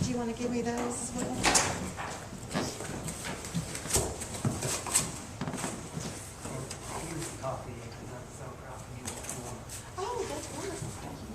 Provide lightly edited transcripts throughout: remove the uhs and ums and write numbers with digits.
Do you want to give me those as well? Here's a copy, and that's so proud of you. Oh, that's wonderful. Thank you.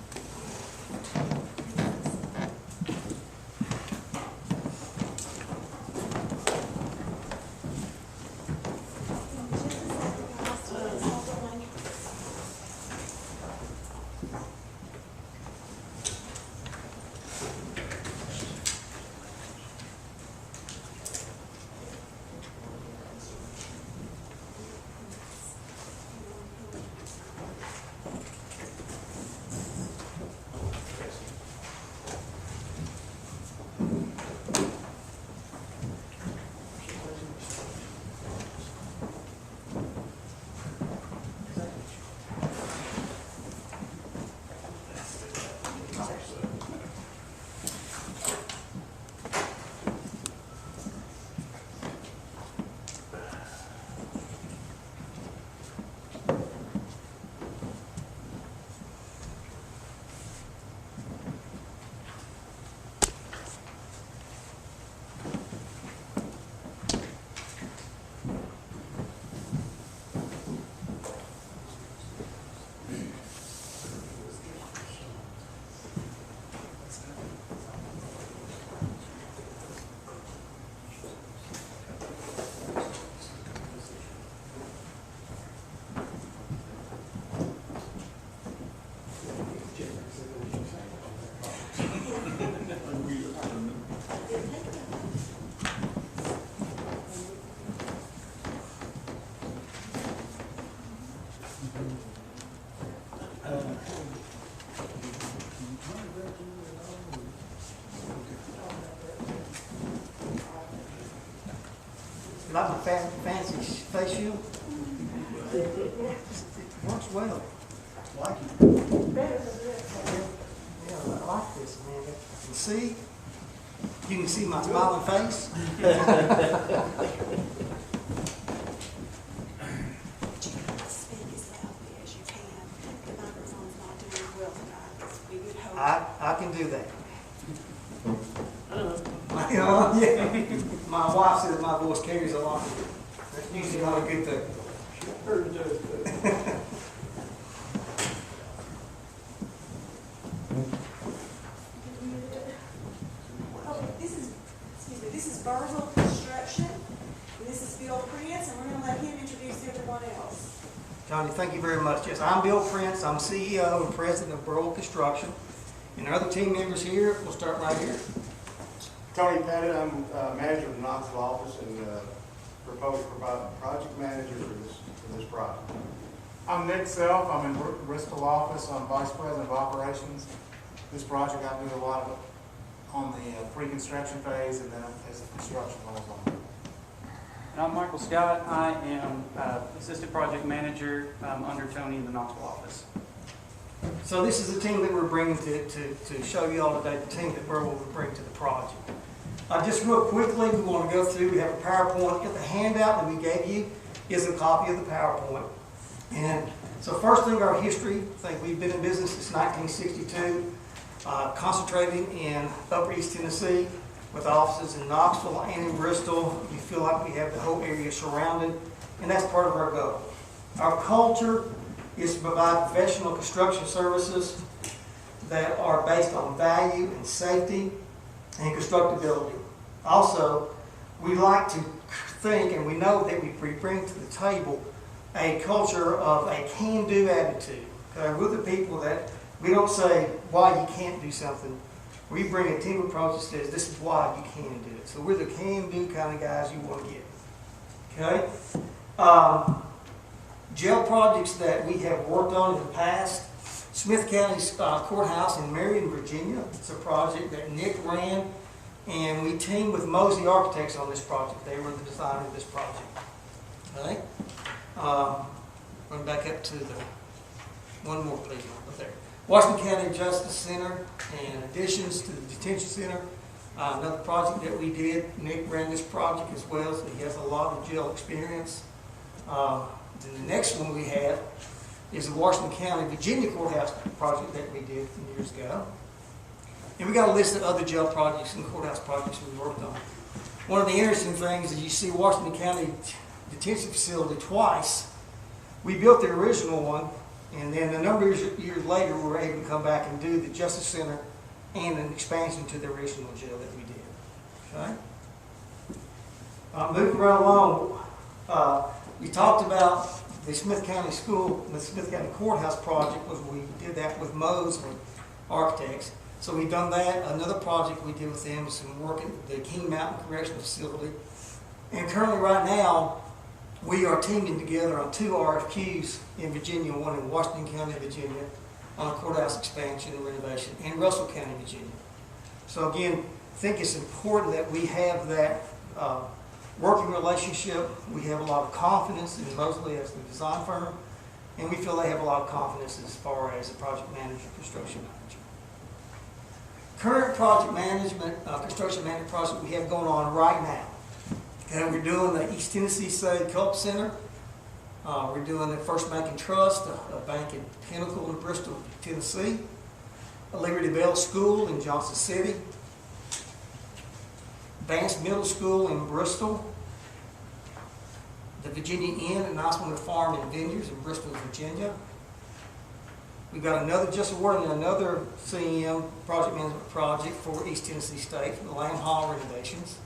You like my fancy face shield? It works well. Like it. Yeah, I like this, man. You can see? You can see my smiling face? Speak as loudly as you can. The microphone's not doing well tonight. We would hope. I can do that. You know, yeah. My wife says my voice carries a lot. That's usually not a good thing. This is BurWil Construction, and this is Bill Prince, and we're going to let him introduce everyone else. Johnny, thank you very much. Yes, I'm Bill Prince. I'm CEO and President of BurWil Construction. And our other team members here, we'll start right here. Tony Pettit, I'm manager of the Knoxville office and proposed project manager for this project. I'm Nick Self. I'm in Bristol office. I'm Vice President of Operations. This project I do a lot of it on the pre-construction phase and then as the construction goes on. And I'm Michael Scott. I am Assistant Project Manager under Tony in the Knoxville office. So this is the team that we're bringing to show you all today, the team that BurWil will bring to the project. Just real quickly, we want to go through, we have a PowerPoint. The handout that we gave you is a copy of the PowerPoint. And so first thing, our history. I think we've been in business since 1962, concentrating in Upper East Tennessee with offices in Knoxville and in Bristol. We feel like we have the whole area surrounded, and that's part of our goal. Our culture is to provide professional construction services that are based on value and safety and constructability. Also, we like to think, and we know that we bring to the table a culture of a can-do attitude. Okay? We're the people that we don't say why you can't do something. We bring a team approach that says this is why you can do it. So we're the can-do kind of guys you want to get. Okay? Jail projects that we have worked on in the past. Smith County's courthouse in Marion, Virginia. It's a project that Nick ran, and we teamed with Mosley Architects on this project. They were the designer of this project. Okay? Going back up to the one more, please, up there. Washington County Justice Center and additions to the detention center. Another project that we did. Nick ran this project as well, so he has a lot of jail experience. Then the next one we have is the Washington County, Virginia courthouse project that we did years ago. And we got a list of other jail projects and courthouse projects we worked on. One of the interesting things is you see Washington County Detention Facility twice. We built the original one, and then a number of years later, we were able to come back and do the Justice Center and an expansion to the original jail that we did. Okay? Moving right along, we talked about the Smith County School, the Smith County Courthouse project. We did that with Moe's Architects. So we've done that. Another project we did with them is some work at the King Mountain Correctional Facility. And currently right now, we are teaming together on 2 RFQs in Virginia, one in Washington County, Virginia, on a courthouse expansion and renovation, in Russell County, Virginia. So again, I think it's important that we have that working relationship. We have a lot of confidence in Mosley as the design firm, and we feel they have a lot of confidence as far as the project manager, construction manager. Current project management, construction management project we have going on right now. And we're doing the East Tennessee State Culp Center. We're doing the First Bank and Trust, a bank in Pinnacle in Bristol, Tennessee. A Liberty Bell School in Johnson City. Advanced Middle School in Bristol. The Virginia Inn and Nicewood Farm and Vineyards in Bristol, Virginia. We've got another, just awarding another CM project management project for East Tennessee State for the Lamb Hall renovations.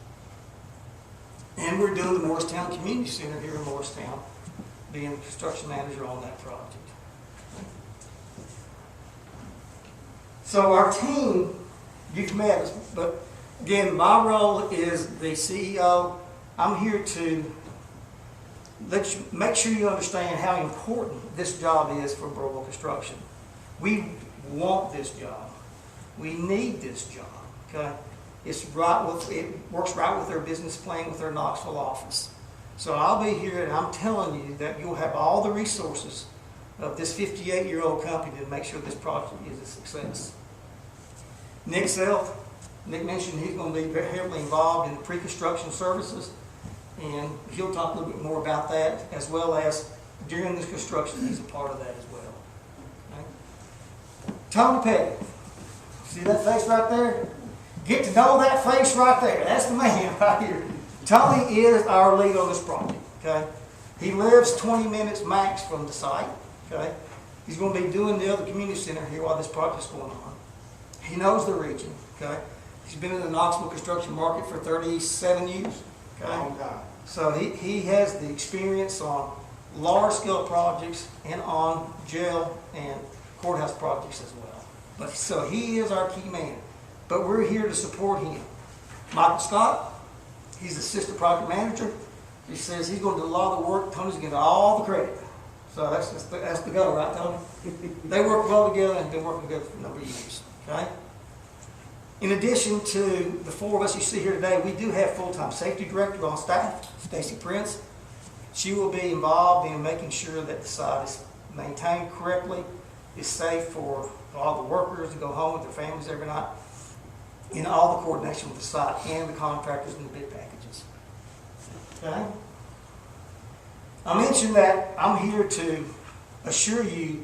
And we're doing the Morristown Community Center here in Morristown, being the construction manager on that project. So our team, you've met us, but again, my role is the CEO. I'm here to make sure you understand how important this job is for BurWil Construction. We want this job. We need this job. Okay? It works right with their business plan with their Knoxville office. So I'll be here, and I'm telling you that you'll have all the resources of this 58-year-old company to make sure this project is a success. Nick mentioned he's going to be very heavily involved in pre-construction services, and he'll talk a little bit more about that, as well as during this construction, he's a part of that as well. Okay? Tony Petty, see that face right there? Get to know that face right there. That's the man right here. Tony is our lead on this project. Okay, he lives 20 minutes max from the site. Okay, he's going to be doing the other community center here while this project's going on. He knows the region. Okay, he's been in the Knoxville construction market for 37 years. Okay, Long time. so he has the experience on large scale projects and on jail and courthouse projects as well. But so he is our key man. But we're here to support him. Michael Scott, he's the assistant project manager. He says he's going to do a lot of the work. Tony's going to get all the credit. So that's the go, right, Tony? They work well together and have been working together for a number of years. Okay? In addition to the 4 of us you see here today, we do have full-time safety director on staff, Stacy Prince. She will be involved in making sure that the site is maintained correctly, is safe for all the workers to go home with their families every night, in all the coordination with the site and the contractors and the bid packages. Okay? I mentioned that I'm here to assure you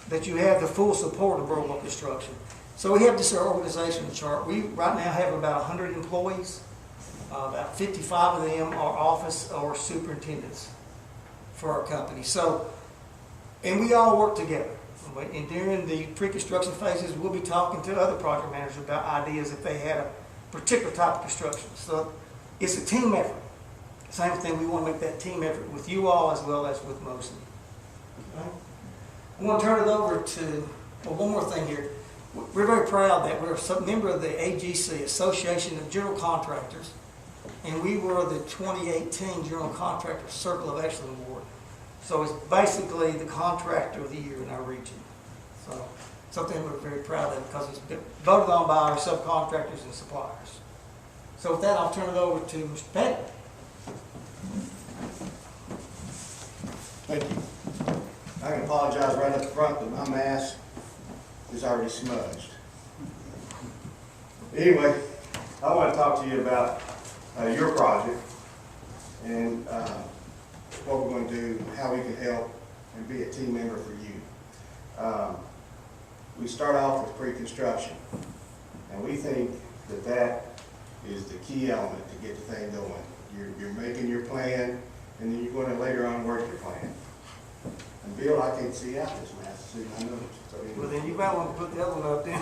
that you have the full support of BurWil Construction. So we have this organizational chart. We right now have about 100 employees. About 55 of them are office or superintendents for our company. So, and we all work together. And during the pre-construction phases, we'll be talking to other project managers about ideas if they had a particular type of construction. So it's a team effort. Same thing, we want to make that team effort with you all as well as with Mosley. Okay? I want to turn it over to, well, one more thing here. We're very proud that we're a member of the AGC, Association of General Contractors, and we were the 2018 General Contractor Circle of Excellence Award. So it's basically the contractor of the year in our region. So something we're very proud of because it's been voted on by our subcontractors and suppliers. So with that, I'll turn it over to Mr. Petty. Thank you. I can apologize right up front that my mask is already smudged. Anyway, I want to talk to you about your project and what we're going to do, how we can help and be a team member for you. We start off with pre-construction. And we think that that is the key element to get the thing going. You're making your plan, and then you're going to later on work your plan. And Bill, I can't see out this mask, see my nose. Well, then you might want to put the other one up there.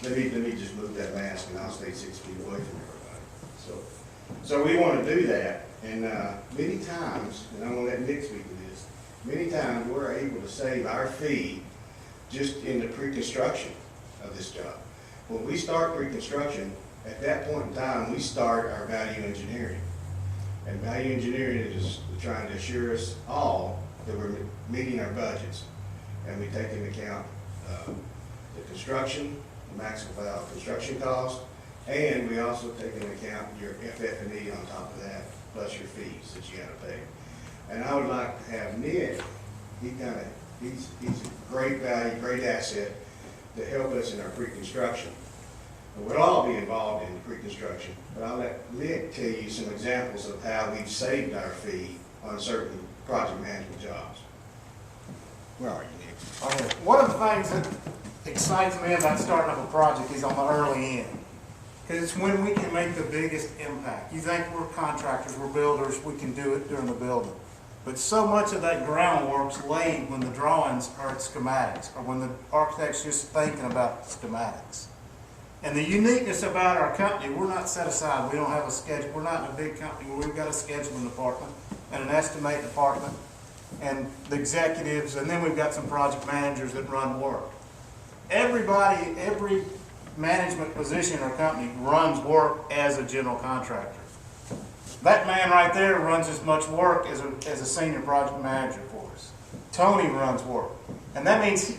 Let me just move that mask and I'll stay 6 feet away from everybody. So we want to do that, and many times, and I'm going to let Nick speak to this, many times we're able to save our fee just in the pre-construction of this job. When we start pre-construction, at that point in time, we start our value engineering. And value engineering is trying to assure us all that we're meeting our budgets. And we take into account the construction, the maximum construction cost, and we also take into account your FF&E on top of that, plus your fees that you gotta pay. And I would like to have Nick, he's a great value, great asset to help us in our pre-construction. And we'll all be involved in the pre-construction, but I'll let Nick tell you some examples of how we've saved our fee on certain project management jobs. Where are you, Nick? Okay. One of the things that excites me about starting up a project is on the early end. Because it's when we can make the biggest impact. You think we're contractors, we're builders, we can do it during the building. But so much of that groundwork's laid when the drawings are at schematics, or when the architect's just thinking about schematics. And the uniqueness about our company, we're not set aside. We don't have a schedule. We're not in a big company where we've got a scheduling department and an estimate department and the executives, and then we've got some project managers that run work. Everybody, every management position in our company runs work as a general contractor. That man right there runs as much work as a senior project manager for us. Tony runs work. And that means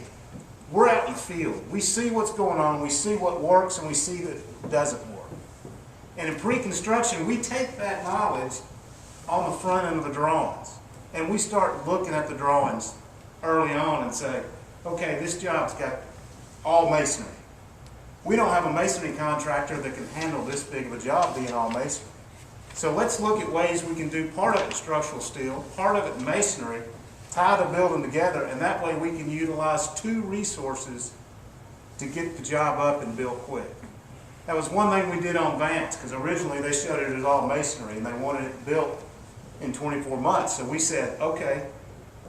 we're out in the field. We see what's going on, we see what works, and we see that doesn't work. And in pre-construction, we take that knowledge on the front end of the drawings. And we start looking at the drawings early on and say, okay, this job's got all masonry. We don't have a masonry contractor that can handle this big of a job being all masonry. So let's look at ways we can do part of it structural steel, part of it masonry, tie the building together, and that way we can utilize two resources to get the job up and built quick. That was one thing we did on Vance, because originally they showed it as all masonry and they wanted it built in 24 months. So we said, okay,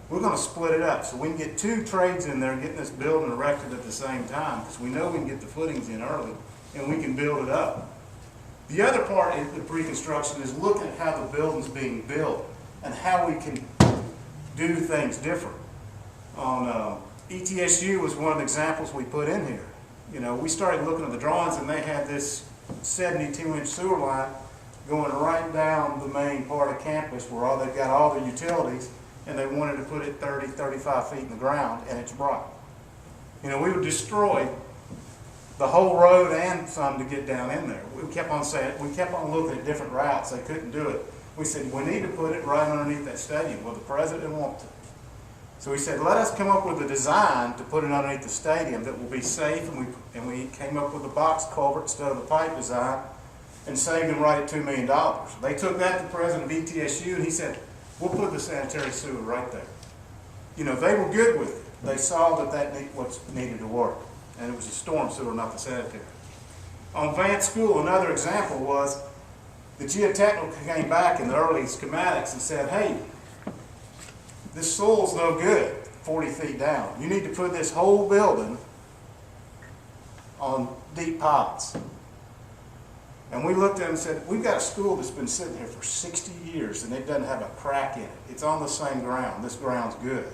we're going to split it up so we can get two trades in there getting this building erected at the same time, because we know we can get the footings in early and we can build it up. The other part of the pre-construction is looking at how the building's being built and how we can do things different. On ETSU was one of the examples we put in here. You know, we started looking at the drawings and they had this 72-inch sewer line going right down the main part of campus where they've got all the utilities, and they wanted to put it 30, 35 feet in the ground, and it's bright. You know, we would destroy the whole road and some to get down in there. We kept on looking at different routes. They couldn't do it. We said, we need to put it right underneath that stadium. Well, the president didn't want to. So we said, let us come up with a design to put it underneath the stadium that will be safe, and we came up with a box culvert instead of the pipe design and saved them right at $2 million. They took that to the president of ETSU, and he said, we'll put the sanitary sewer right there. You know, they were good with it. They saw that was needed to work, and it was a storm sewer, not the sanitary. On Vance School, another example was the geotechnical came back in the early schematics and said, hey, this soil's no good 40 feet down. You need to put this whole building on deep piles. And we looked at it and said, we've got a school that's been sitting here for 60 years and it doesn't have a crack in it. It's on the same ground. This ground's good.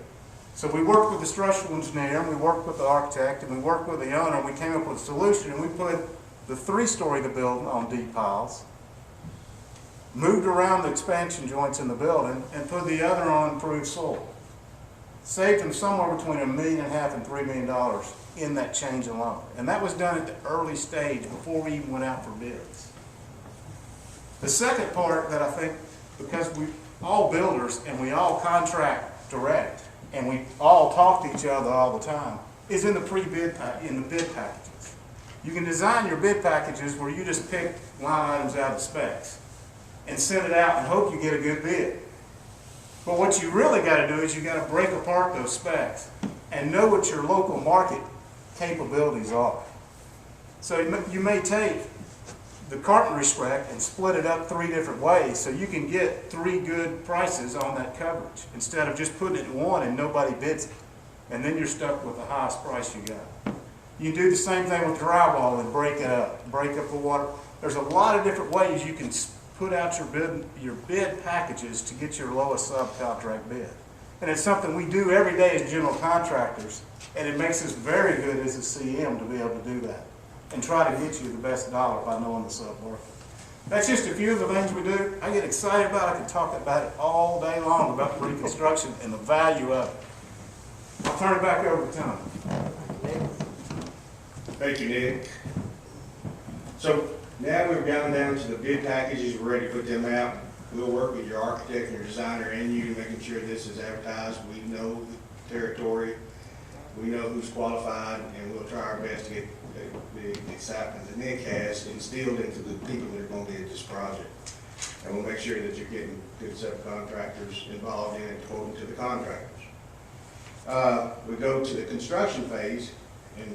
So we worked with the structural engineer, and we worked with the architect, and we worked with the owner, and we came up with a solution, and we put the 3-story of the building on deep piles, moved around the expansion joints in the building, and put the other on improved soil. Saved them somewhere between $1.5 million and $3 million in that change alone. And that was done at the early stage before we even went out for bids. The second part that I think, because we all builders and we all contract direct and we all talk to each other all the time, is in the bid packages. You can design your bid packages where you just pick line items out of the specs and send it out and hope you get a good bid. But what you really got to do is you got to break apart those specs and know what your local market capabilities are. So you may take the carpentry spec and split it up 3 different ways, so you can get 3 good prices on that coverage, instead of just putting it in one and nobody bids it. And then you're stuck with the highest price you got. You do the same thing with drywall and break up the water. There's a lot of different ways you can put out your bid packages to get your lowest subcontract bid. And it's something we do every day as general contractors, and it makes us very good as a CM to be able to do that and try to get you the best dollar by knowing the sub market. That's just a few of the things we do. I get excited about it. I can talk about it all day long about the reconstruction and the value of it. I'll turn it back over to Tony. Thank you, Nick. So now we've gotten down to the bid packages, we're ready to put them out. We'll work with your architect and your designer and you, making sure this is advertised. We know the territory, we know who's qualified, and we'll try our best to get the excitement that Nick has instilled into the people that are going to be at this project. And we'll make sure that you're getting good subcontractors involved in it according to the contractors. We go to the construction phase, and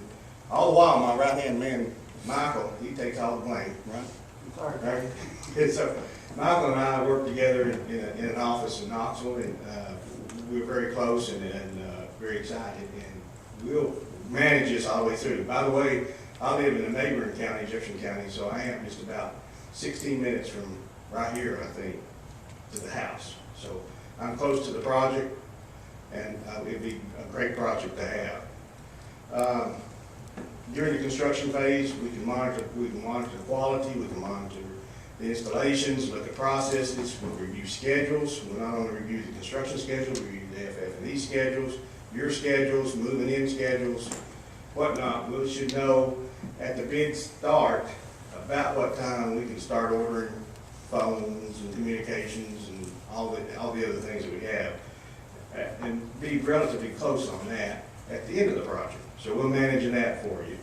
all the while my right-hand man, Michael, he takes all the blame, right? Sorry. Right? And so Michael and I work together in an office in Knoxville, and we're very close and very excited, and we'll manage this all the way through. By the way, I live in a neighboring county, Jefferson County, so I am just about 16 minutes from right here, I think, to the house. So I'm close to the project, and it'd be a great project to have. During the construction phase, we can monitor the quality, we can monitor the installations, look at processes, we'll review schedules. We'll not only review the construction schedule, we review the FF&E schedules, your schedules, moving in schedules, whatnot. We should know at the bid start about what time we can start ordering phones and communications and all the other things that we have, and be relatively close on that at the end of the project. So we're managing that for you.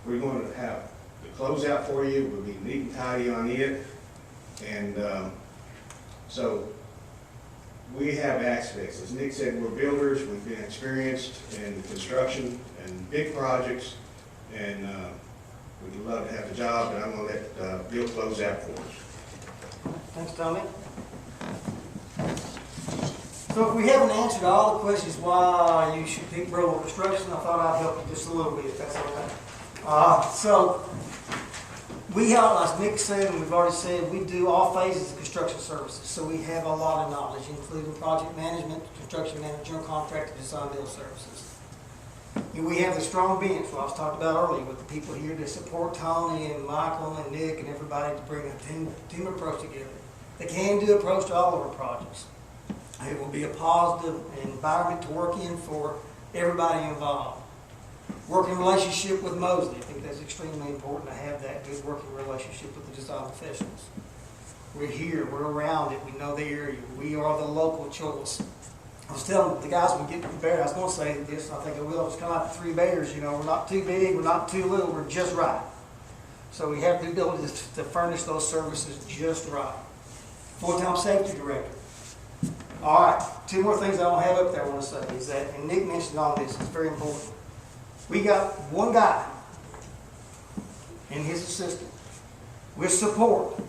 We're going to have the closeout for you. We'll be neat and tidy on it. And so we have aspects. As Nick said, we're builders. We've been experienced in construction and big projects. And we'd love to have the job, and I'm going to let Bill close out for us. Thanks, Tommy. So if we haven't answered all the questions why you should pick BurWil Construction, I thought I'd help you just a little bit, if that's okay. So we have, as Nick said, and we've already said, we do all phases of construction services. So we have a lot of knowledge, including project management, construction management, contractor, design build services. And we have the strong bench, what I was talking about earlier, with the people here to support Tony and Michael and Nick and everybody to bring a team approach together. The can-do approach to all of our projects. It will be a positive environment to work in for everybody involved. Working relationship with Mosley, I think that's extremely important to have that good working relationship with the design professionals. We're here, we're around it, we know the area, we are the local choice. I was telling the guys when we get to the bear, I was going to say this, and I think I will, just come out to 3 bears, you know, we're not too big, we're not too little, we're just right. So we have the ability to furnish those services just right. Full-time safety director. All right, 2 more things I don't have up there I want to say is that, and Nick mentioned all this, it's very important. We got 1 guy and his assistant with support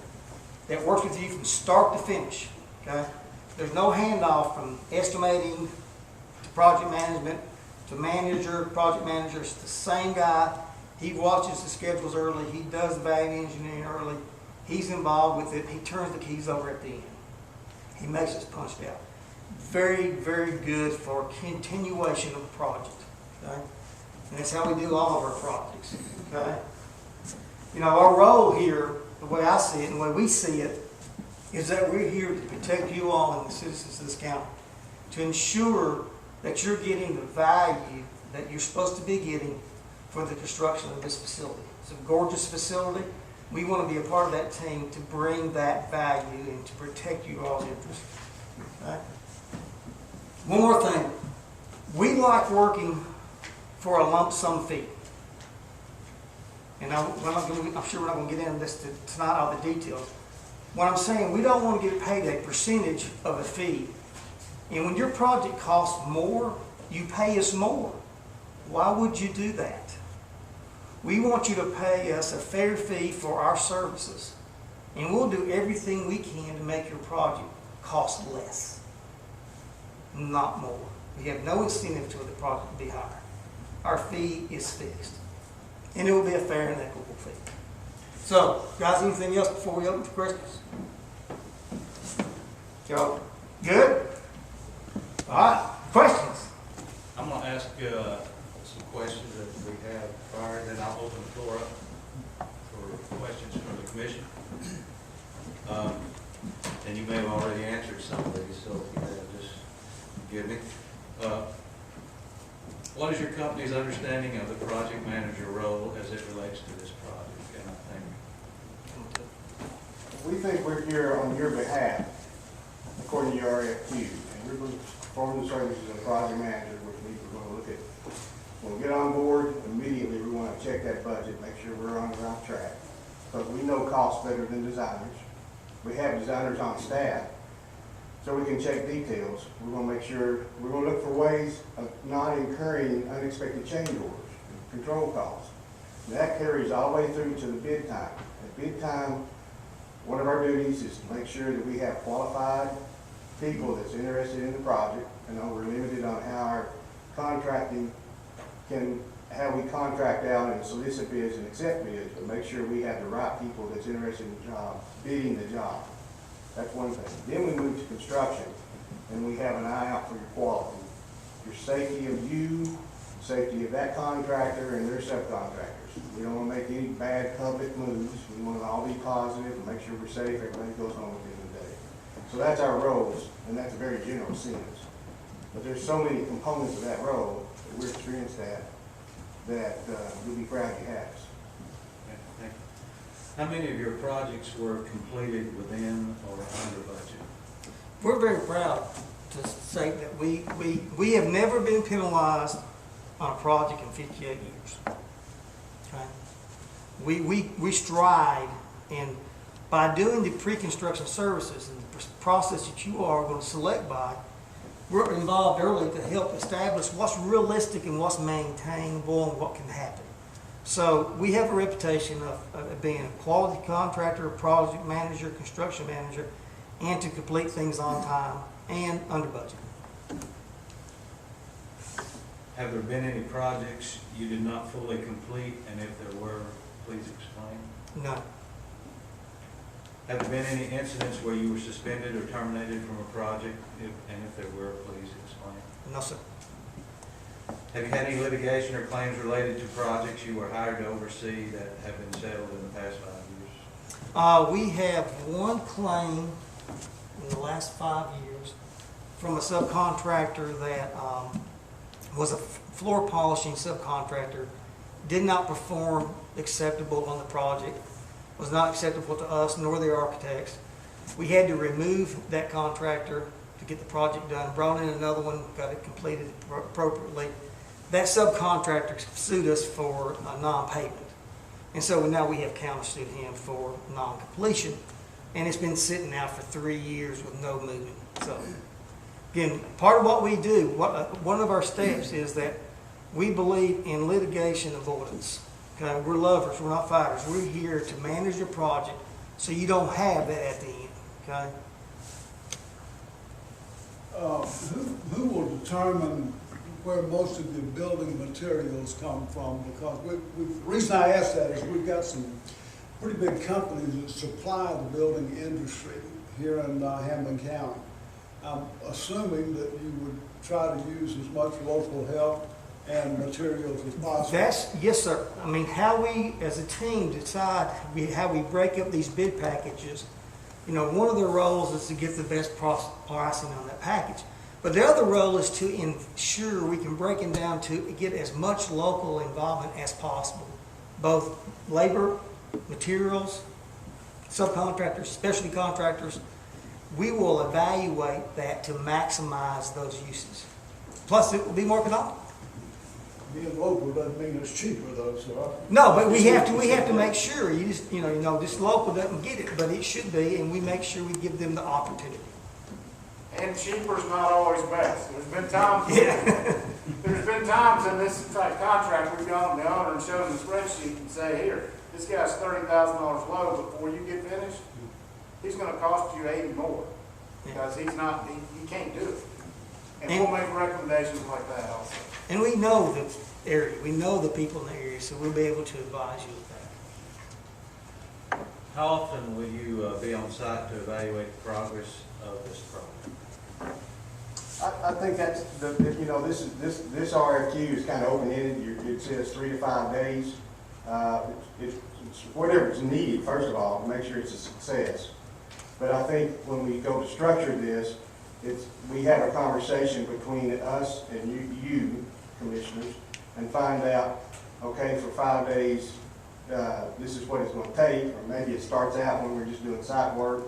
that works with you from start to finish, okay? There's no handoff from estimating to project management to manager, project manager. It's the same guy. He watches the schedules early. He does the value engineering early. He's involved with it. He turns the keys over at the end. He makes us punched out. Very, very good for continuation of the project. Okay? And that's how we do all of our projects. Okay? You know, our role here, the way I see it and the way we see it, is that we're here to protect you all and the citizens of this county, to ensure that you're getting the value that you're supposed to be getting for the construction of this facility. It's a gorgeous facility. We want to be a part of that team to bring that value and to protect you all's interests. Okay? One more thing. We like working for a lump sum fee. And I'm sure we're not going to get into this tonight, all the details. What I'm saying, we don't want to get paid a percentage of a fee. And when your project costs more, you pay us more. Why would you do that? We want you to pay us a fair fee for our services, and we'll do everything we can to make your project cost less, not more. We have no incentive to the project to be higher. Our fee is fixed, and it will be a fair and equitable fee. So, guys, anything else before we open for questions? Y'all good? All right, questions? I'm gonna ask some questions that we have prior, then I'll open the floor up for questions from the commission. And you may have already answered some of these, so if you have, just give me. What is your company's understanding of the project manager role as it relates to this project? And I think We think we're here on your behalf, according to your RFQ, and we're going to perform the services of the project manager, which means we're going to look at, when we get on board, immediately we want to check that budget, make sure we're on the right track. Because we know costs better than designers. We have designers on staff, so we can check details. We're going to make sure, we're going to look for ways of not incurring unexpected change orders, control costs. And that carries all the way through to the bid time. At bid time, one of our duties is to make sure that we have qualified people that's interested in the project. I know we're limited on how our contracting how we contract out and solicit bids and accept bids, but make sure we have the right people that's interested in the job, bidding the job. That's one thing. Then we move to construction, and we have an eye out for your quality, your safety of you, safety of that contractor and their subcontractors. We don't want to make any bad public moves. We want to all be positive and make sure we're safe. Everybody goes home at the end of the day. So that's our roles, and that's a very general sense. But there's so many components of that role that we're experienced at that we'll be proud you have us. Okay, thank you. How many of your projects were completed within or under budget? We're very proud to say that we have never been penalized on a project in 58 years. Okay? We strive, and by doing the pre-construction services and the process that you are going to select by, we're involved early to help establish what's realistic and what's maintainable and what can happen. So we have a reputation of being a quality contractor, project manager, construction manager, and to complete things on time and under budget. Have there been any projects you did not fully complete, and if there were, please explain? No. Have there been any incidents where you were suspended or terminated from a project, and if there were, please explain? No, sir. Have you had any litigation or claims related to projects you were hired to oversee that have been settled in the past 5 years? We have one claim in the last 5 years from a subcontractor that was a floor polishing subcontractor, did not perform acceptable on the project, was not acceptable to us nor the architects. We had to remove that contractor to get the project done, brought in another one, got it completed appropriately. That subcontractor sued us for non-payment. And so now we have countersued him for non-completion. And it's been sitting now for 3 years with no movement. So again, part of what we do, one of our steps is that we believe in litigation avoidance. Okay? We're lovers, we're not fighters. We're here to manage your project so you don't have that at the end. Okay? Who will determine where most of the building materials come from? Because the reason I ask that is we've got some pretty big companies that supply the building industry here in Hamlin County. I'm assuming that you would try to use as much local help and materials as possible. Yes, sir. I mean, how we as a team decide how we break up these bid packages, you know, one of the roles is to get the best pricing on that package. But the other role is to ensure we can break them down to get as much local involvement as possible. Both labor, materials, subcontractors, specialty contractors. We will evaluate that to maximize those uses. Plus, it will be more economical. Being local doesn't mean it's cheaper though, so. No, but we have to make sure, this local doesn't get it, but it should be, and we make sure we give them the opportunity. And cheaper's not always best. There's been times, there's been times in this type contract, we've gone to the owner and showed him the spreadsheet and say, here, this guy's $30,000 low, but before you get finished, he's gonna cost you 80 more. Because he can't do it. And we'll make recommendations like that also. And we know the area, we know the people in the area, so we'll be able to advise you with that. How often will you be on site to evaluate the progress of this project? I think that's this RFQ is kind of open-ended. It says 3 to 5 days. It's whatever's needed, first of all, to make sure it's a success. But I think when we go to structure this, we have a conversation between us and you commissioners, and find out, okay, for 5 days, this is what it's going to take, or maybe it starts out when we're just doing site work.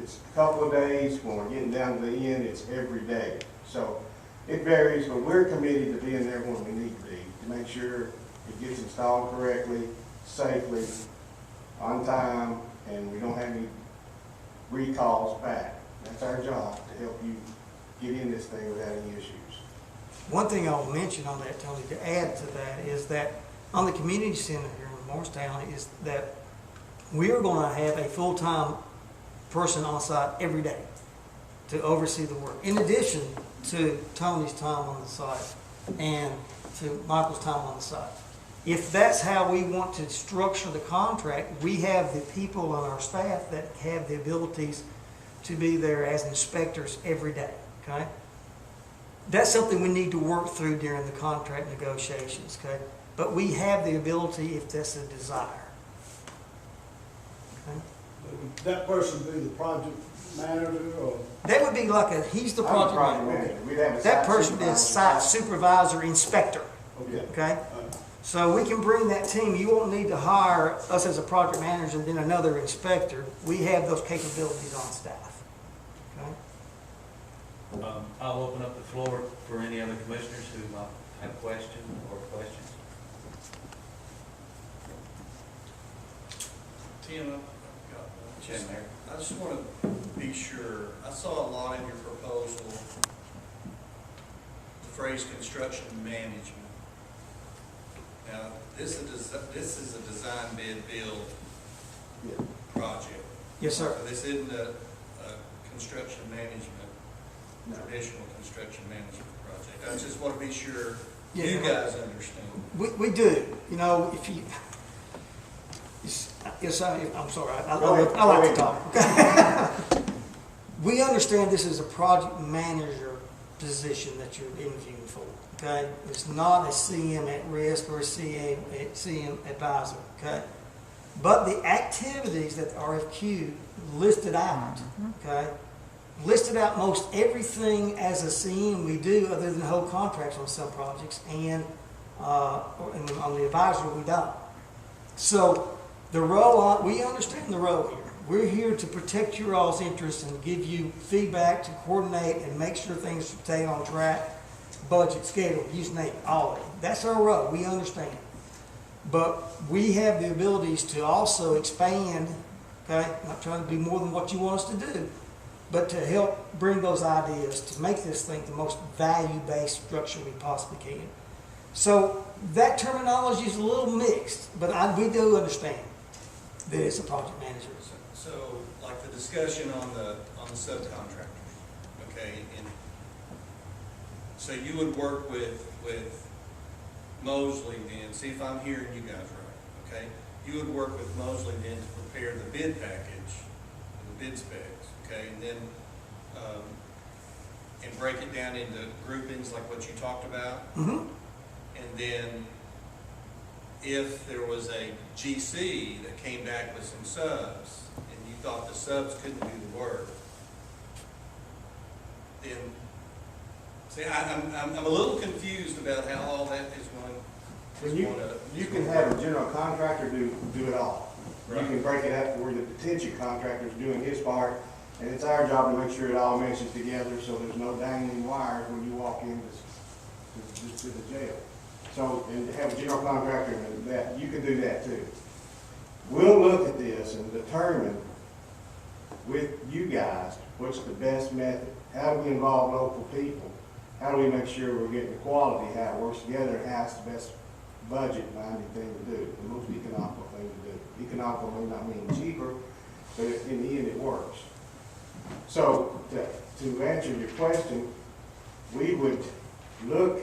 It's a couple of days. When we're getting down to the end, it's every day. So it varies, but we're committed to being there when we need to be, to make sure it gets installed correctly, safely, on time, and we don't have any recalls back. That's our job, to help you get in this thing without any issues. One thing I'll mention on that, Tony, to add to that, is that on the community center here in Morristown, is that we are going to have a full-time person on site every day to oversee the work, in addition to Tony's time on the site and to Michael's time on the site. If that's how we want to structure the contract, we have the people on our staff that have the abilities to be there as inspectors every day, okay? That's something we need to work through during the contract negotiations, okay? But we have the ability if that's a desire. Okay? Would that person be the project manager or? That would be like he's the I'm project the project manager. manager. We'd have a That site person is supervisor. site supervisor, inspector, Okay. okay? So we can bring that team. You won't need to hire us as a project manager and then another inspector. We have those capabilities on staff, okay? I'll open up the floor for any other commissioners who might have questions or questions. Tim, I've got one. Jen, there. I just want to be sure, I saw a lot in your proposal, the phrase construction management. Now, this is a design bid build project. Yes, sir. So this isn't a construction management, No. traditional construction management project. I just want to be sure Yeah. you guys understand. We do. You know, if you... Yes, I'm sorry. I like to talk. We understand this is a project manager position that you're interviewing for. Okay, it's not a CM at risk or a CM advisor. Okay, but the activities that the RFQ listed out. Okay, listed out most everything as a CM we do, other than hold contracts on some projects, and on the advisory we don't. So the role, we understand the role here. We're here to protect your all's interests and give you feedback to coordinate and make sure things stay on track, budget, schedule, you name it, all of it. That's our role, we understand. But we have the abilities to also expand, okay? Not trying to do more than what you want us to do, but to help bring those ideas to make this thing the most value-based structure we possibly can. So that terminology is a little mixed, but we do understand that it's a project manager. So, like the discussion on the subcontractors, okay, and so you would work with Mosley then, see if I'm hearing you guys right, okay? You would work with Mosley then to prepare the bid package, the bid specs, okay, and then and break it down into groupings like what you talked about, Mm-hmm. and then if there was a GC that came back with some subs, and you thought the subs couldn't do the work, then, see, I'm a little confused about how all that is going to. You can have a general contractor do it all. Right. You can break it up where the detention contractor's doing his part, and it's our job to make sure it all meshes together so there's no dangling wires when you walk into the jail. So, and to have a general contractor and that, you can do that too. We'll look at this and determine with you guys, what's the best method? How do we involve local people? How do we make sure we're getting the quality, how it works together, and how's the best budget-minded thing to do, the most economical thing to do? Economical may not mean cheaper, but in the end, it works. So, to answer your question, we would look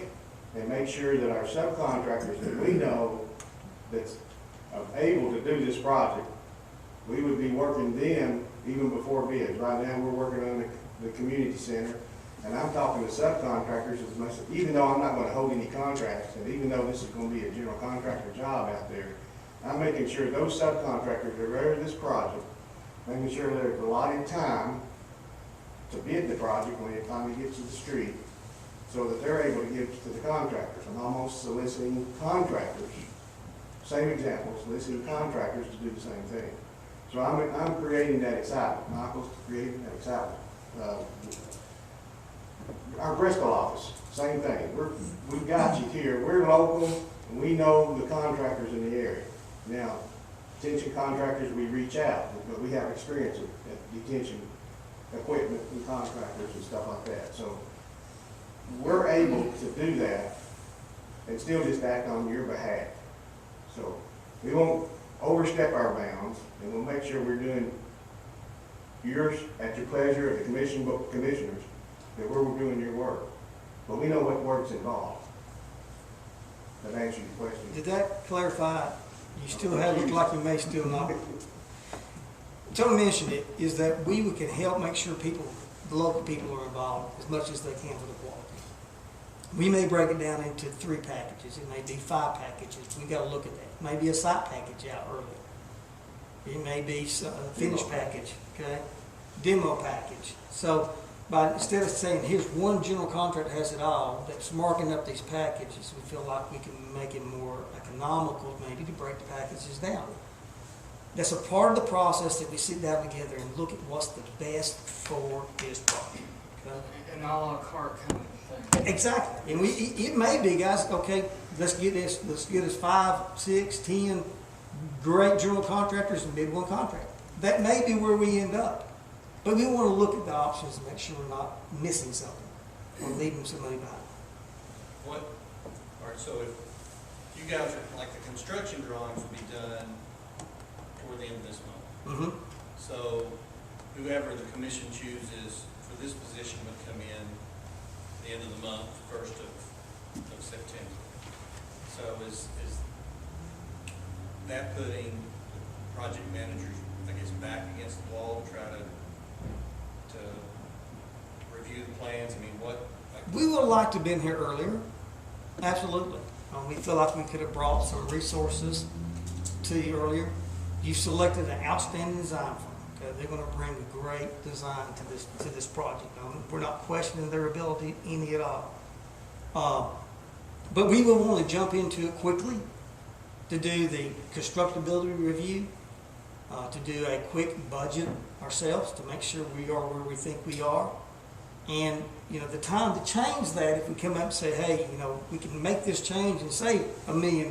and make sure that our subcontractors that we know that's able to do this project, we would be working them even before bids. Right now, we're working on the community center, and I'm talking to subcontractors as much, even though I'm not gonna hold any contracts, and even though this is gonna be a general contractor job out there, I'm making sure those subcontractors that are ready for this project, making sure there's allotted time to bid the project when it finally gets to the street, so that they're able to give to the contractors. I'm almost soliciting contractors, same example, soliciting contractors to do the same thing. So I'm creating that excitement. Michael's creating that excitement. Our Bristol office, same thing. We've got you here. We're local, and we know the contractors in the area. Now, detention contractors, we reach out, but we have experience at detention equipment and contractors and stuff like that. So we're able to do that and still just act on your behalf. So we won't overstep our bounds, and we'll make sure we're doing yours at your pleasure, of the commissioners, that we're doing your work. But we know what work's involved. That answers your question. Did that clarify? You still have, look like you may still not. Tony mentioned it, is that we can help make sure people, the local people are involved as much as they can for the quality. We may break it down into 3 packages. It may be 5 packages. We got to look at that. Maybe a site package out early. It may be a finished package, okay? Demo package. So, instead of saying, here's one general contractor that has it all, that's marking up these packages, we feel like we can make it more economical maybe to break the packages down. That's a part of the process that we sit down together and look at what's the best for this project. Okay? An a la carte kind of thing. Exactly. And it may be, guys, okay, let's get us 5, 6, 10 great general contractors and bid one contract. That may be where we end up. But we want to look at the options and make sure we're not missing something or leaving somebody behind. All right, so if you guys are, like, the construction drawings will be done toward the end of this month. Mm-hmm. So whoever the commission chooses for this position would come in the end of the month, 1st of September. So is that putting the project managers, I guess, back against the wall to try to review the plans? I mean, what? We would have liked to have been here earlier. Absolutely. We feel like we could have brought some resources to you earlier. You selected an outstanding design firm. Okay? They're going to bring a great design to this project. We're not questioning their ability any at all. But we will want to jump into it quickly to do the constructability review, to do a quick budget ourselves to make sure we are where we think we are. And, the time to change that, if we come up and say, hey, we can make this change and save $1 million,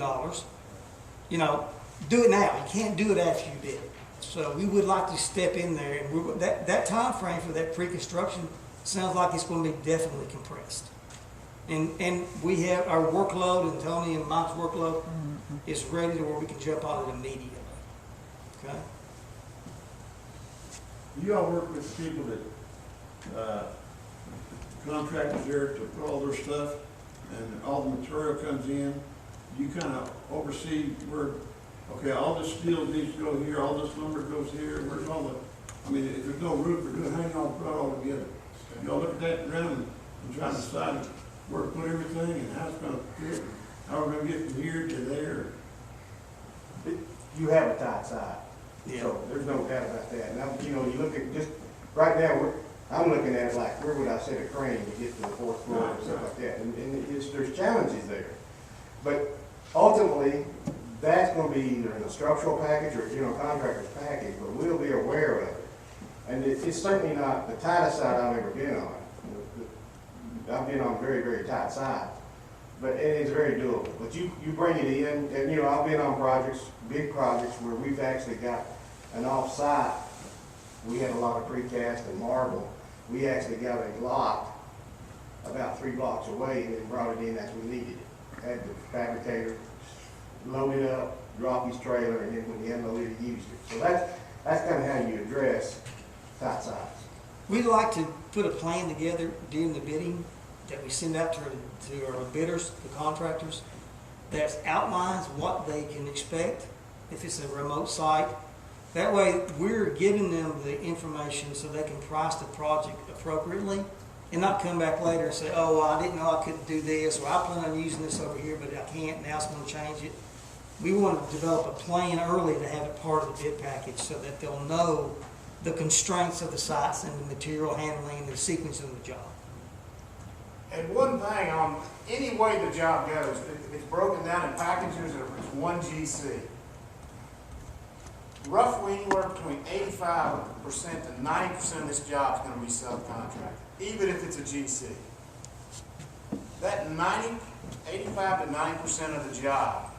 do it now. You can't do it after you did it. So we would like to step in there, and that time frame for that pre-construction sounds like it's going to be definitely compressed. And we have our workload, and Tony and Mike's workload is ready to where we can jump on it immediately. Okay? You all work with people that, contractors there to put all their stuff, and all the material comes in. You kind of oversee where, okay, all this steel needs to go here, all this lumber goes here, where's all the, if there's no roof, we're doing, how y'all put it all together? Y'all look at that around and try to decide where to put everything and how it's gonna fit, how we're gonna get from here to there. You have a tight side. Yeah. So there's no doubt about that. Now, you look at just, right now, I'm looking at it like, where would I set a crane to get to the 4th floor and stuff like that? And there's challenges there. But ultimately, that's going to be either in a structural package or a general contractor's package, but we'll be aware of it. And it's certainly not the tightest side I've ever been on. I've been on very, very tight side. But it is very doable. But you bring it in, and I've been on projects, big projects, where we've actually got an off-site we had a lot of precast and marble. We actually got a lot about 3 blocks away and brought it in as we needed it. Had the fabricator load it up, drop his trailer, and then when he unloaded it, he used it. So that's kind of how you address tight size. We'd like to put a plan together during the bidding that we send out to our bidders, the contractors, that outlines what they can expect if it's a remote site. That way, we're giving them the information so they can price the project appropriately and not come back later and say, oh, well, I didn't know I couldn't do this, or I plan on using this over here, but I can't, now it's going to change it. We want to develop a plan early to have it part of the bid package so that they'll know the constraints of the sites and the material handling and the sequence of the job. And one thing, on any way the job goes, if it's broken down in packages or if it's one GC, roughly anywhere between 85% to 90% of this job is going to be subcontracted, even if it's a GC. That 85 to 90% of the job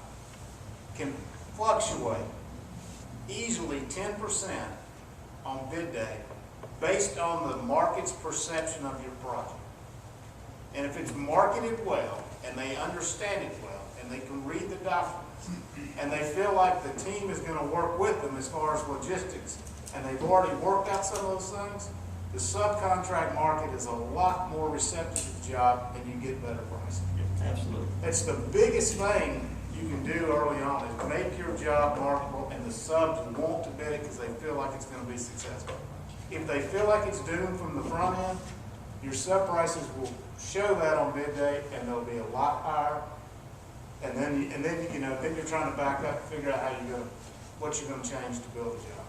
can fluctuate easily 10% on bid day based on the market's perception of your project. And if it's marketed well, and they understand it well, and they can read the documents, and they feel like the team is going to work with them as far as logistics, and they've already worked out some of those things, the subcontract market is a lot more receptive to the job, and you get better pricing. Absolutely. It's the biggest thing you can do early on is make your job marketable, and the subs want to bid it because they feel like it's going to be successful. If they feel like it's doomed from the front end, your sub prices will show that on bid day, and they'll be a lot higher. And then you know, then you're trying to back up and figure out what you're going to change to build a job.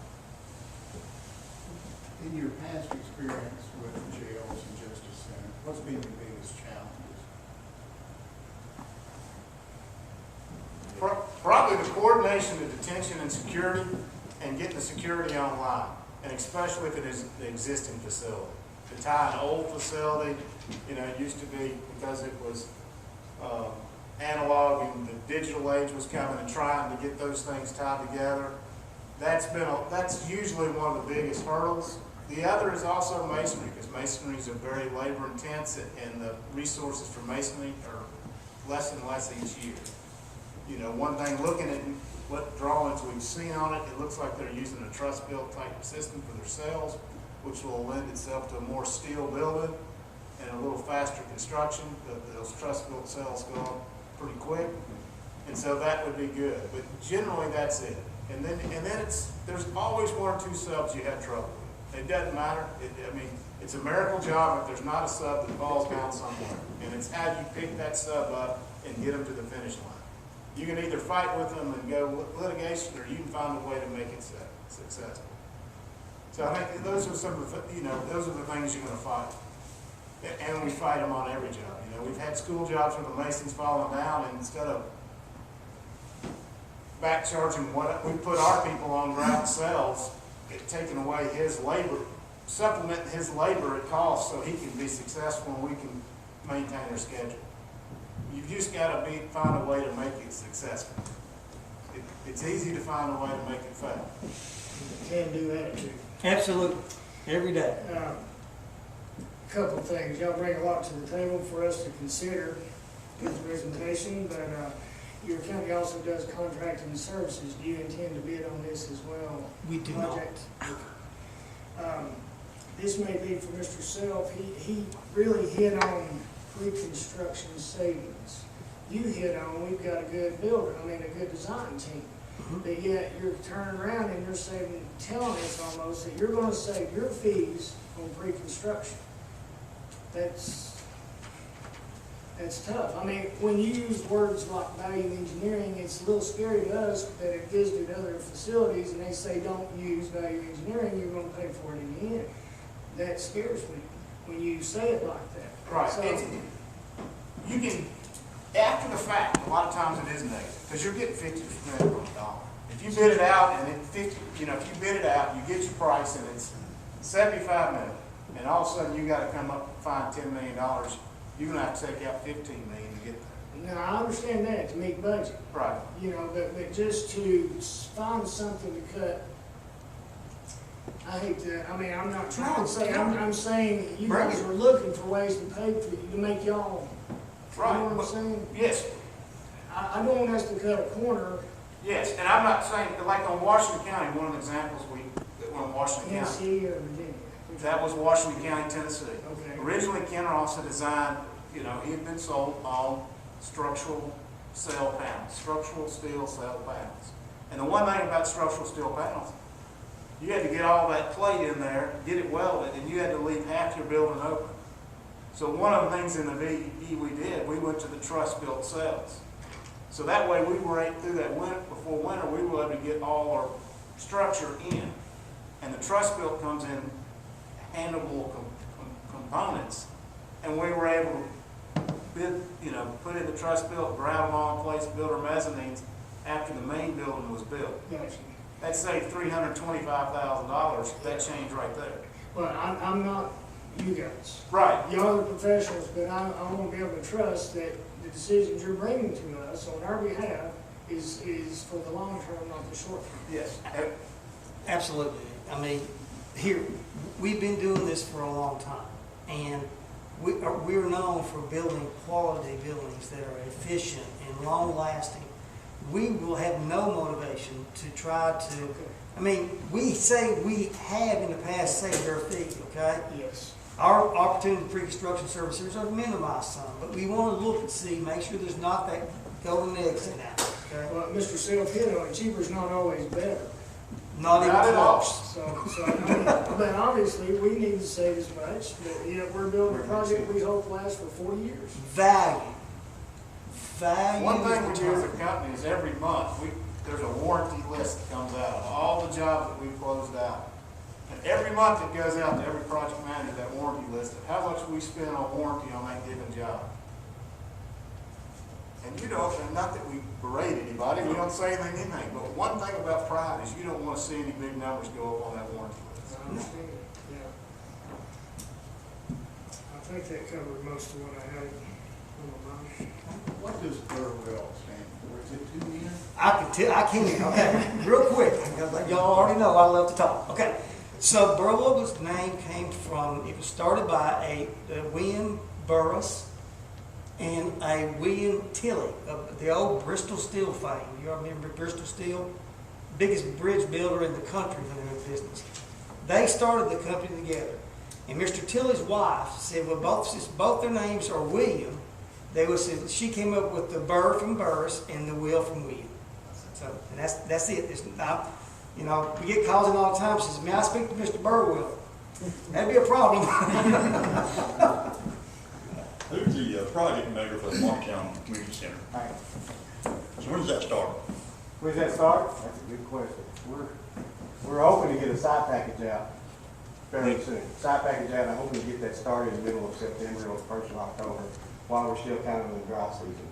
In your past experience with the jails and justice center, what's been your biggest challenges? Probably the coordination of detention and security, and getting the security online, and especially if it is the existing facility. To tie an old facility, you know, it used to be, because it was analog and the digital age was coming, and trying to get those things tied together. That's usually one of the biggest hurdles. The other is also masonry, because masonries are very labor intense, and the resources for masonry are less and less each year. You know, one thing, looking at what drawings we've seen on it, it looks like they're using a truss built type system for their cells, which will lend itself to a more steel building and a little faster construction. Those truss built cells go up pretty quick, and so that would be good. But generally, that's it. And then there's always one or two subs you have trouble with. It doesn't matter. I mean, it's a miracle job if there's not a sub that falls down somewhere. And it's how you pick that sub up and get them to the finish line. You can either fight with them and go litigation, or you can find a way to make it successful. So I think those are some of the, those are the things you're going to fight. And we fight them on every job. You know, we've had school jobs where the mason's falling down, and instead of back charging what we put our people on ground cells, taking away his labor, supplementing his labor at cost so he can be successful and we can maintain our schedule. You've just got to find a way to make it successful. It's easy to find a way to make it fail. Can do attitude. Absolutely. Every day. Couple of things. Y'all bring a lot to the table for us to consider in the presentation, but your county also does contracting services. Do you intend to bid on this as well? We do Project? This may be for Mr. Self. He really hit on pre-construction savings. You hit on, we've got a good builder, a good design team. But yet you're turning around and you're telling us almost that you're going to save your fees on pre-construction. That's tough. When you use words like value engineering, it's a little scary to us that it visited other facilities and they say don't use value engineering, you're going to pay for it in the end. That scares me when you say it like that. Right. So, You can, after the fact, a lot of times it is negative, because you're getting 50% on the dollar. If you bid it out and if you bid it out, you get your price and it's $75 million, and all of a sudden you got to come up and find $10 million, you're going to have to take out $15 million to get there. now, I understand that, to meet budget. Right. But just to find something to cut, I I hate that, I mean, I'm not No, trying to say, I'm saying you Bring guys it. are looking for ways to pay for you, to make y'all, you know what I'm saying? Yes, I don't want us to cut a corner, yes, and I'm not saying, like on Washington County, one of the examples that went on Washington County, Tennessee or Virginia. that was Washington County, Tennessee. Okay. Originally, Ken Ross had designed, you know, he had been sold all structural cell panels, structural steel cell panels. And the one thing about structural steel panels, you had to get all that plate in there, get it welded, and you had to leave half your building open. So one of the things in the VE we did, we went to the truss-built cells. So that way we were able, through that winter, before winter, we were able to get all our structure in. And the truss-built comes in handleable components, and we were able to bid, you know, put in the truss-built, grab them all in place, build our mezzanines after the main building was built. Gotcha. That saved $325,000, that change right there. But I'm not you guys. Right. Y'all are professionals, but I want to be able to trust that the decisions you're bringing to us on our behalf is for the long term, not the short term. Yes. Absolutely. I mean, here, we've been doing this for a long time, and we're known for building quality buildings that are efficient and long-lasting. We will have no motivation to try to, I mean, we say we have in the past saved our fee, okay? Yes. Our opportunity for pre-construction services are minimized some, but we want to look and see, make sure there's not that golden eggs in that, okay? Well, Mr. Self hit on it, cheaper's not always better. Not even Not at all. close. So, I mean, but obviously, we need to save as much, but yet we're building a project we hope lasts for 40 years. Value. Value. One thing we is do as a the term. company is every month, there's a warranty list that comes out of all the jobs that we've closed out. And every month it goes out to every project manager, that warranty list of how much we spend on warranty on that given job. And you don't, and not that we berate anybody, we don't say anything, but one thing about pride is you don't want to see any big numbers go up on that warranty list. I understand, yeah. I think that covered most of what I had on my mind. What does BurWil stand for? Is it 2 years? I can tell, I can, okay, real quick, because y'all already know I love to talk. Okay, so BurWil's name came from, it was started by a William Burris and a William Tilley of the old Bristol Steel fame. You all remember Bristol Steel? Biggest bridge builder in the country when they were in business. They started the company together. And Mr. Tilley's wife said, well, since both their names are William, she came up with the Burr from Burris and the Will from William. So, and that's it. It's not, you know, we get calls in all the time. She says, may I speak to Mr. BurWil? That'd be a problem. Who's the project manager for the Marshtown Community Center? Right. So when does that start? Where does that start? That's a good question. We're hoping to get a site package out fairly soon. Site package out, I'm hoping to get that started in the middle of September or 1st of October, while we're still kind of in the dry season.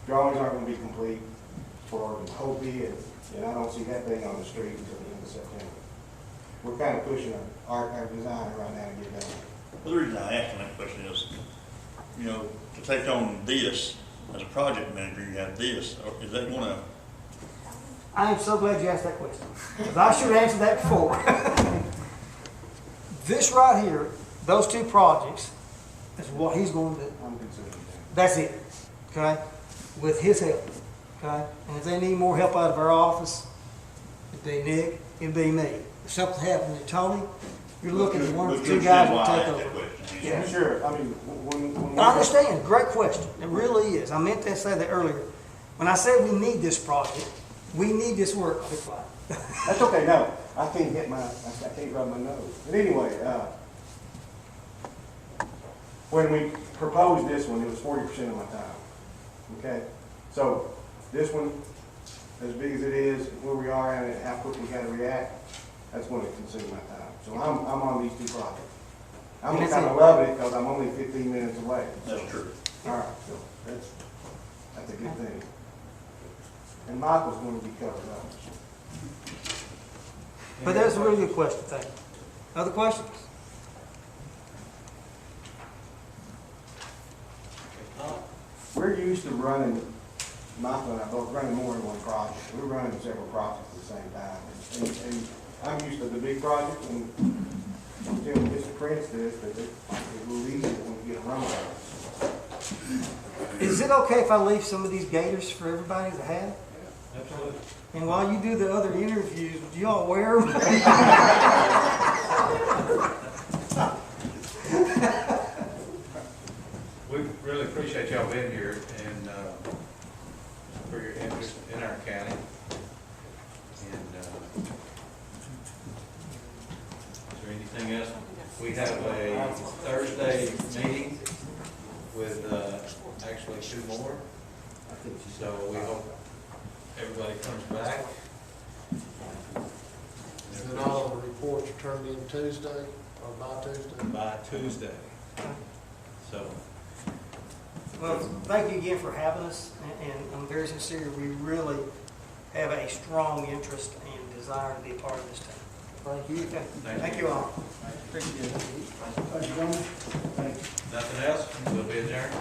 Drawings aren't going to be complete for Hopi, and I don't see that thing on the street until the end of September. We're kind of pushing our designer right now to get done. Well, the reason I asked that question is, you know, to take on this, as a project manager, you have this, or is that going to, I am so glad you asked that question, because I should have answered that before. This right here, those two projects, is what he's going to do. I'm considering that. That's it, okay? With his help, okay? And if they need more help out of our office, it'd be Nick, it'd be me. If something happened to Tony, you're looking at one or But two you guys understand will why I take asked that over. question? Yeah. Sure, I mean, when I understand, great question, it really is. I meant to say that earlier. When I said we need this project, we need this work. That's okay, no, I can't rub my nose. But anyway, when we proposed this one, it was 40% of my time, okay? So this one, as big as it is, where we are and how quick we gotta react, that's going to consume my time. So I'm on these two projects. I'm And gonna that's kind of it. love it because I'm only 15 minutes away. That's true. All right, so that's a good thing. And Michael's going to be covered up. But that's a really good question, thank you. Other questions? We're used to running, Michael and I both running more than one project. We're running several projects at the same time. And I'm used to the big projects and until Mr. Prince does, but it's a little easier when we get a run on it. Is it okay if I leave some of these gators for everybody to have? Absolutely. And while you do the other interviews, would you all wear them? We really appreciate y'all being here and for your interest in our county. And is there anything else? We have a Thursday meeting with actually 2 more. So we hope everybody comes back. And then all of the reports are turned in Tuesday or by Tuesday? By Tuesday. So, Well, thank you again for having us, and I'm very sincere. We really have a strong interest and desire to be a part of this team. Thank you. Okay. Thank You all. Appreciate it. Thank you, gentlemen. nothing else? We'll be adjourned.